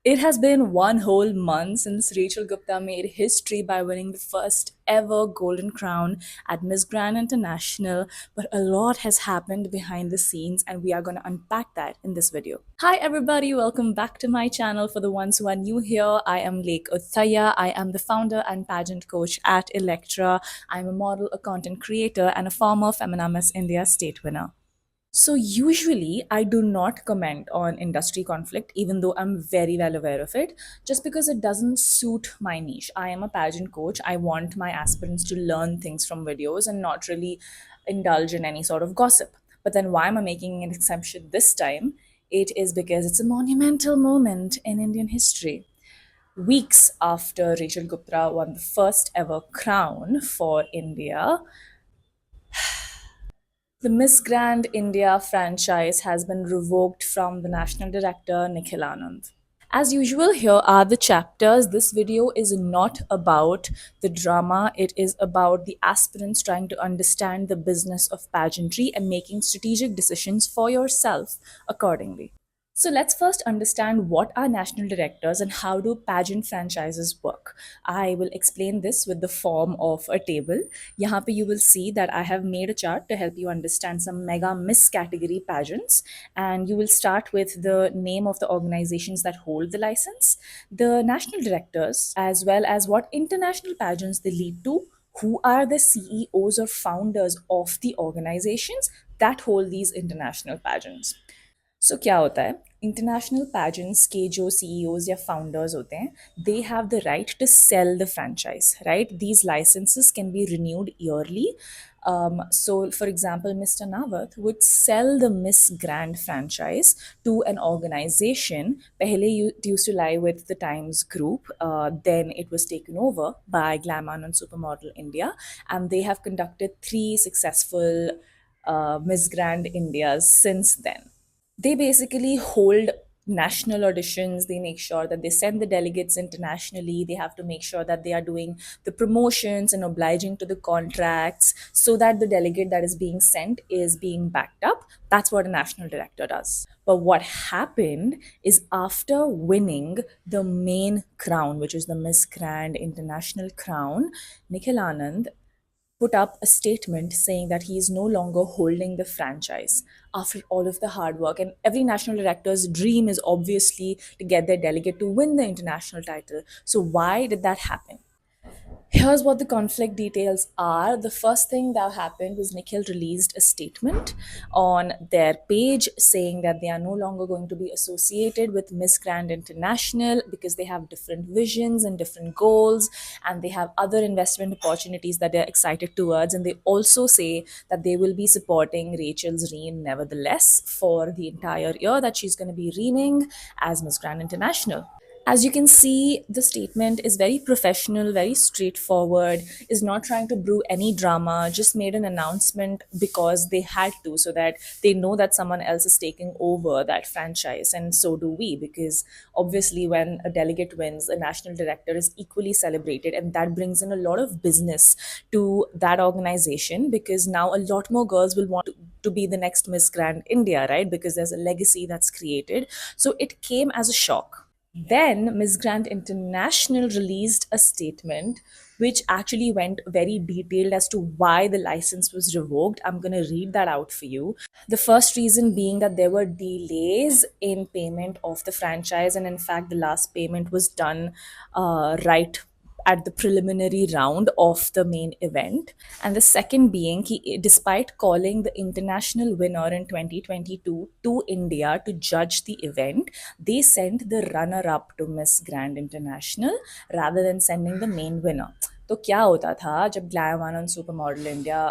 It has been one whole month since Rachel Gupta made history by winning the first ever Golden Crown at Miss Grand International, but a lot has happened behind the scenes, and we are going to unpack that in this video. Hi, everybody, welcome back to my channel. For the ones who are new here, I am Lake Uthaya. I am the founder and pageant coach at Electra. I'm a model, a content creator, and a former Femina Miss India state winner. So, usually, I do not comment on industry conflict, even though I'm very well aware of it, just because it doesn't suit my niche. I am a pageant coach. I want my aspirants to learn things from videos and not really indulge in any sort of gossip. But then, why am I making an exception this time? It is because it's a monumental moment in Indian history. Weeks after Rachel Gupta won the first ever crown for India, the Miss Grand India franchise has been revoked from the national director Nikhil Anand. As usual, here are the chapters. This video is not about the drama, it is about the aspirants trying to understand the business of pageantry and making strategic decisions for yourself accordingly. So let's first understand what are national directors and how do pageant franchises work. I will explain this with the form of a table. यहाँ पे you will see that I have made a chart to help you understand some mega miss category pageants, and you will start with the name of the organizations that hold the license, the national directors, as well as what international pageants they lead to, who are the CEOs or founders of the organizations that hold these international pageants. सो क्या होता है international pageants के जो CEOs या founders होते हैं they have the right to sell the franchise right these licences can be renewed yearly so for example Mr. Nawat would sell the Miss Grand franchise to an organization. Pehle it used to lie with the Times Group, then it was taken over by Glamour and Supermodel India, and they have conducted 3 successful Miss Grand Indias since then. They basically hold national auditions. They make sure that they send the delegates internationally. They have to make sure that they are doing the promotions and obliging to the contracts so that the delegate that is being sent is being backed up. That's what a national director does. But what happened is after winning the main crown, which is the Miss Grand International crown, Nikhil Anand put up a statement saying that he is no longer holding the franchise after all of the hard work. And every national director's dream is obviously to get their delegate to win the international title. So, why did that happen? Here's what the conflict details are. The first thing that happened was Nikhil released a statement on their page saying that they are no longer going to be associated with Miss Grand International because they have different visions and different goals, and they have other investment opportunities that they're excited towards. And they also say that they will be supporting Rachel's reign nevertheless for the entire year that she's going to be reigning as Miss Grand International. As you can see, the statement is very professional, very straightforward, is not trying to brew any drama, just made an announcement because they had to, so that they know that someone else is taking over that franchise. And so do we, because obviously, when a delegate wins, a national director is equally celebrated, and that brings in a lot of business to that organization because now a lot more girls will want to be the next Miss Grand India, right? Because there's a legacy that's created. So it came as a shock. Then Miss Grand International released a statement which actually went very detailed as to why the license was revoked. I'm going to read that out for you. The first reason being that there were delays in payment of the franchise, and in fact, the last payment was done right at the preliminary round of the main event. And the second being, despite calling the international winner in 2022 to India to judge the event, they sent the runner up to Miss Grand International rather than sending the main winner. तो क्या होता था जब glam one super model India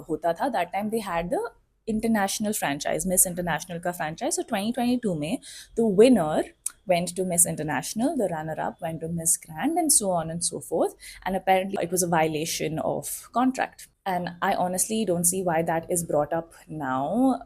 होता था that time they had the international franchise miss international का franchise सो 2022 में the winner went to Miss International, the runner up went to Miss Grand, and so on and so forth. And apparently, it was a violation of contract. And I honestly don't see why that is brought up now.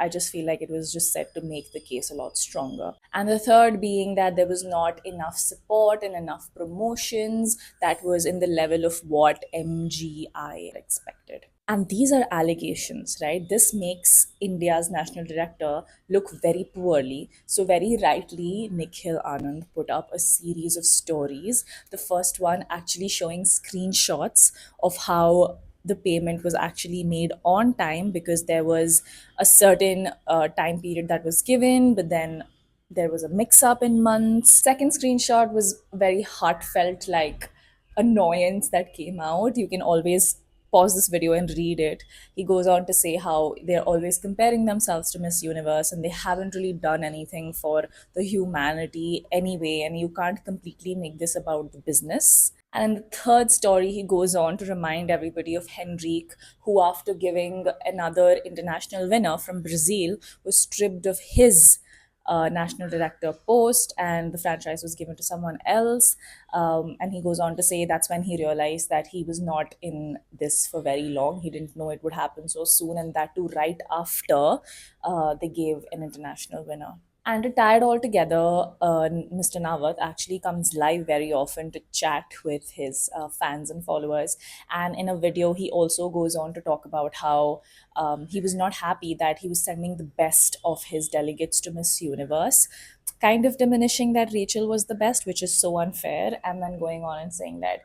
I just feel like it was just said to make the case a lot stronger. And the third being that there was not enough support and enough promotions that was in the level of what MGI expected. And these are allegations, right? This makes India's national director look very poorly. So, very rightly, Nikhil Anand put up a series of stories. The first one actually showing screenshots of how the payment was actually made on time, because there was a certain time period that was given, but then there was a mix up in months. Second screenshot was very heartfelt, like annoyance that came out. You can always pause this video and read it. He goes on to say how they're always comparing themselves to Miss Universe and they haven't really done anything for the humanity anyway, and you can't completely make this about the business. And in the third story, he goes on to remind everybody of Henrique, who, after giving another international winner from Brazil, was stripped of his national director post and the franchise was given to someone else. And he goes on to say that's when he realized that he was not in this for very long. He didn't know it would happen so soon, and that too right after they gave an international winner. And to tie it all together, Mr. Nawat actually comes live very often to chat with his fans and followers. And in a video, he also goes on to talk about how he was not happy that he was sending the best of his delegates to Miss Universe, kind of diminishing that Rachel was the best, which is so unfair. And then going on and saying that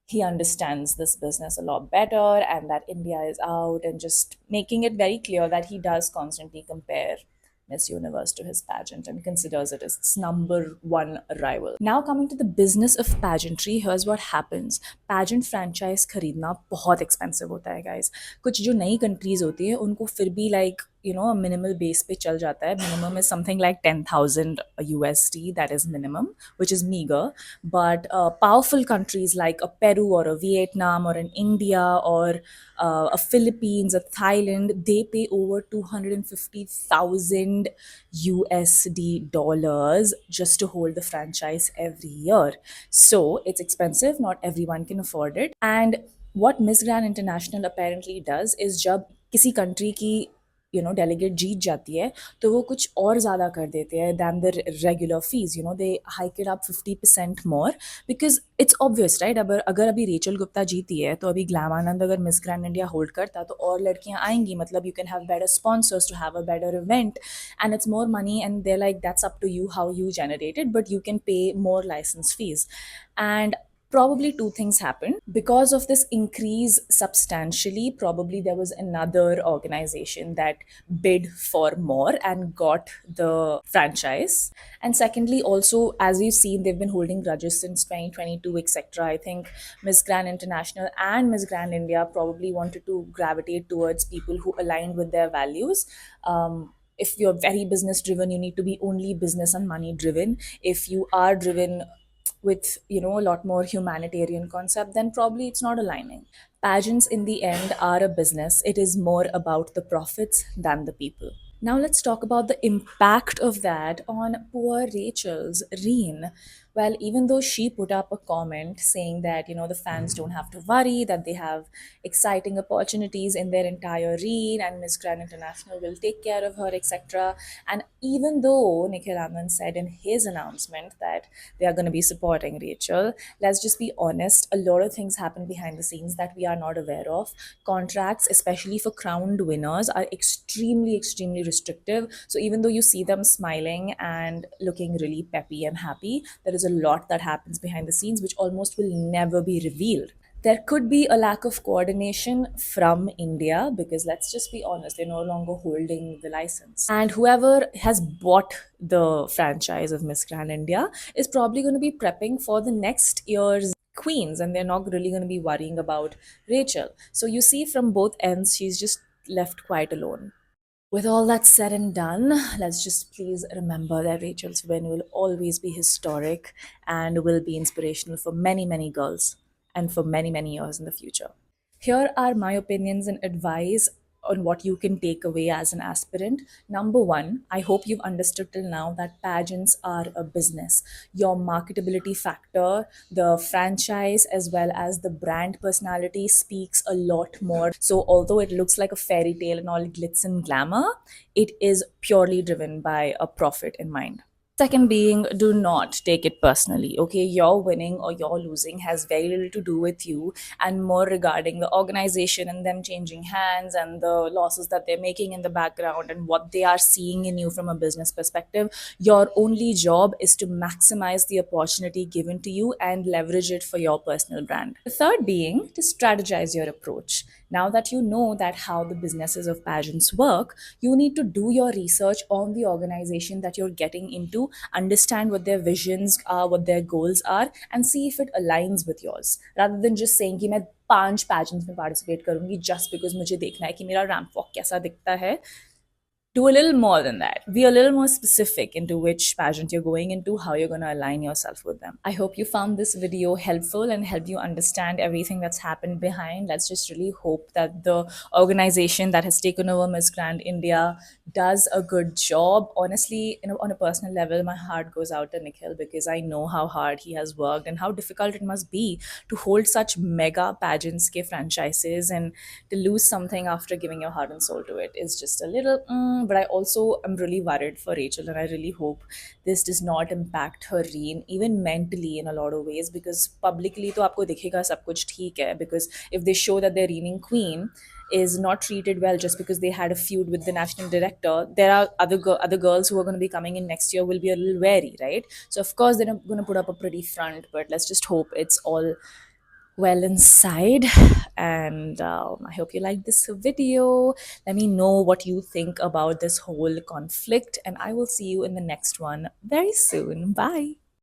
he understands this business a lot better and that India is out, and just making it very clear that he does constantly compare Miss Universe to his pageant and considers it as its number one rival. Now coming to the business of pageantry, here's what happens. Pageant franchise खरीदना बहुत expensive होता है guys. कुछ जो नई countries होती है उनको फिर भी like minimal base पे चल जाता है. Minimum is something like 10,000 USD, that is minimum, which is meager. But powerful countries like a Peru or a Vietnam or an India or a Philippines, a Thailand, they pay over 250,000 USD dollars just to hold the franchise every year. So it's expensive. Not everyone can afford it. And what Miss Grand International apparently does is जब किसी country की delegate जीत जाती है तो वो कुछ और ज़्यादा कर देते हैं than the regular fees. They hike it up 50% more, because it's obvious right. अगर अभी रेचल गुप्ता जीती है तो अभी ग्लैम आनंद अगर मिस ग्रैंड इंडिया होल्ड करता तो और लड़कियां आएंगी. मतलब you can have better sponsors to have a better event and it's more money and they like that's up to you how you generate it, but you can pay more license fees. And probably two things happened because of this increase substantially. Probably there was another organization that bid for more and got the franchise. And secondly, also, as we've seen, they've been holding grudges since 2022, etc. I think Miss Grand International and Miss Grand India probably wanted to gravitate towards people who aligned with their values. If you're very business driven, you need to be only business and money driven. If you are driven with a lot more humanitarian concept, then probably it's not aligning. Pageants in the end are a business. It is more about the profits than the people. Now let's talk about the impact of that on poor Rachel's Reen. Well, even though she put up a comment saying that the fans don't have to worry, that they have exciting opportunities in their entire Reen and Miss Grand International will take care of her, etc. And even though Nikhil Anand said in his announcement that they are going to be supporting Rachel, let's just be honest, a lot of things happen behind the scenes that we are not aware of. Contracts, especially for crowned winners, are extremely, extremely restrictive. So even though you see them smiling and looking really peppy and happy, there is a lot that happens behind the scenes which almost will never be revealed. There could be a lack of coordination from India because let's just be honest, they're no longer holding the license. And whoever has bought the franchise of Miss Grand India is probably going to be prepping for the next year's queens, and they're not really going to be worrying about Rachel. So you see, from both ends, she's just left quite alone. With all that said and done, let's just please remember that Rachel's win will always be historic and will be inspirational for many, many girls and for many, many years in the future. Here are my opinions and advice on what you can take away as an aspirant. Number one, I hope you've understood till now that pageants are a business. Your marketability factor, the franchise, as well as the brand personality speaks a lot more. So, although it looks like a fairy tale and all glitz and glamour, it is purely driven by a profit in mind. Second being, do not take it personally. Okay, your winning or your losing has very little to do with you and more regarding the organization and them changing hands and the losses that they're making in the background and what they are seeing in you from a business perspective. Your only job is to maximize the opportunity given to you and leverage it for your personal brand. The third being to strategize your approach. Now that you know that how the businesses of pageants work, you need to do your research on the organization that you're getting into, understand what their visions are, what their goals are, and see if it aligns with yours. Rather than just saying कि मैं 5 pageants में participate करूंगी just because मुझे देखना है कि मेरा ramp walk कैसा दिखता है. Do a little more than that. Be a little more specific into which pageant you're going into, how you're going to align yourself with them. I hope you found this video helpful and helped you understand everything that's happened behind. Let's just really hope that the organization that has taken over Miss Grand India does a good job. Honestly, on a personal level, my heart goes out to Nikhil because I know how hard he has worked and how difficult it must be to hold such mega pageants ke franchises, and to lose something after giving your heart and soul to it is just a little but I also am really worried for Rachel, and I really hope this does not impact her reign even mentally in a lot of ways, because publicly to aapko dikhega sab kuch theek hai, because if they show that their reigning queen is not treated well just because they had a feud with the national director, there are other girls who are going to be coming in next year will be a little wary, right? So of course they're going to put up a pretty front, but let's just hope it's all well inside. And I hope you like this video. Let me know what you think about this whole conflict, and I will see you in the next one very soon. Bye.